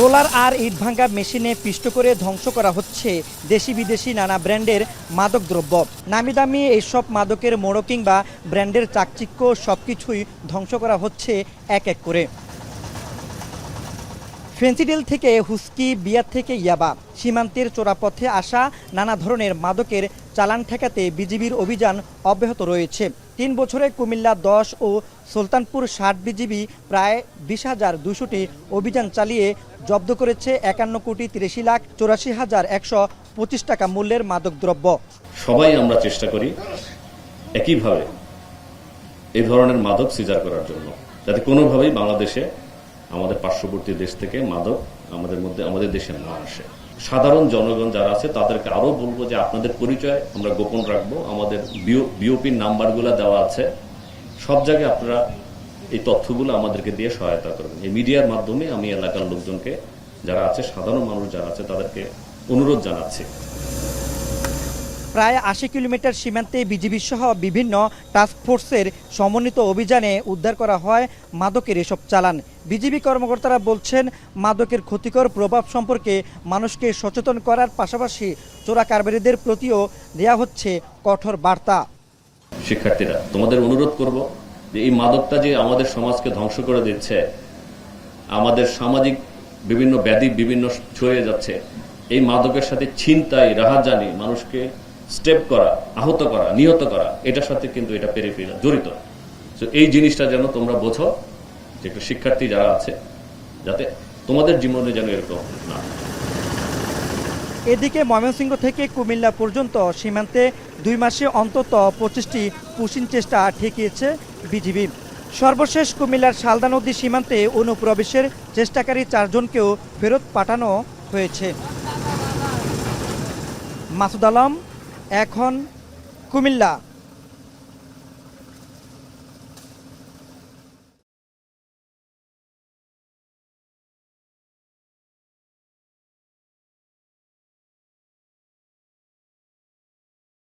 Roller আর ইট ভাঙা মেশিনে পিষ্ট করে ধ্বংস করা হচ্ছে দেশি বিদেশি নানা ব্র্যান্ডের মাদকদ্রব্য। নামি দামি এইসব মাদকের মোড়ক কিংবা ব্র্যান্ডের চাকচিক্য সবকিছুই ধ্বংস করা হচ্ছে এক এক করে। ফেন্সিডিল থেকে হুস্কি, বিয়ার থেকে ইয়াবা, সীমান্তের চোরাপথে আসা নানা ধরনের মাদকের চালান ঠেকাতে বিজিবির অভিযান অব্যাহত রয়েছে। 3 বছরে কুমিল্লা 10 ও সুলতানপুর 60 বিজিবি প্রায় 20,200টি অভিযান চালিয়ে জব্দ করেছে 51,83,84,125 টাকা মূল্যের মাদকদ্রব্য। সবাই আমরা চেষ্টা করি একইভাবে এই ধরনের মাদক সিজার করার জন্য, যাতে কোনোভাবেই বাংলাদেশে আমাদের পার্শ্ববর্তী দেশ থেকে মাদক আমাদের দেশে না আসে। সাধারণ জনগণ যারা আছে তাদেরকে আরো বলবো যে আপনাদের পরিচয় আমরা গোপন রাখবো। আমাদের বিওপির নাম্বারগুলো দেওয়া আছে, সব জায়গায় আপনারা এই তথ্যগুলো আমাদেরকে দিয়ে সহায়তা করবেন। এই মিডিয়ার মাধ্যমে আমি এলাকার লোকজনকে যারা আছে, সাধারণ মানুষ যারা আছে, তাদেরকে অনুরোধ জানাচ্ছি। প্রায় 80 কিলোমিটার সীমান্তে বিজিবি সহ বিভিন্ন টাস্কফোর্সের সমন্বিত অভিযানে উদ্ধার করা হয় মাদকের এসব চালান। বিজিবি কর্মকর্তারা বলছেন, মাদকের ক্ষতিকর প্রভাব সম্পর্কে মানুষকে সচেতন করার পাশাপাশি চোরা কারবারিদের প্রতিও দেয়া হচ্ছে কঠোর বার্তা। শিক্ষার্থীরা, তোমাদের অনুরোধ করব যে এই মাদকটা যে আমাদের সমাজকে ধ্বংস করে দিচ্ছে, আমাদের সামাজিক বিভিন্ন ব্যাধি বিভিন্ন ছড়িয়ে যাচ্ছে, এই মাদকের সাথে ছিনতাই, রাহাজানি, মানুষকে স্টেপ করা, আহত করা, নিহত করা, এটার সাথে কিন্তু এটা পেরিফেরা জড়িত। তো এই জিনিসটা যেন তোমরা বোঝো, যে একটা শিক্ষার্থী যারা আছে, যাতে তোমাদের জীবনে যেন এরকম না। এদিকে ময়মনসিংহ থেকে কুমিল্লা পর্যন্ত সীমান্তে 2 মাসে অন্তত 25টি পুশিং চেষ্টা ঠেকিয়েছে বিজিবি। সর্বশেষ কুমিল্লার শালদা নদী সীমান্তে অনুপ্রবেশের চেষ্টাকারী 4 জনকেও ফেরত পাঠানো হয়েছে। মাসুদ আলম, এখন, কুমিল্লা।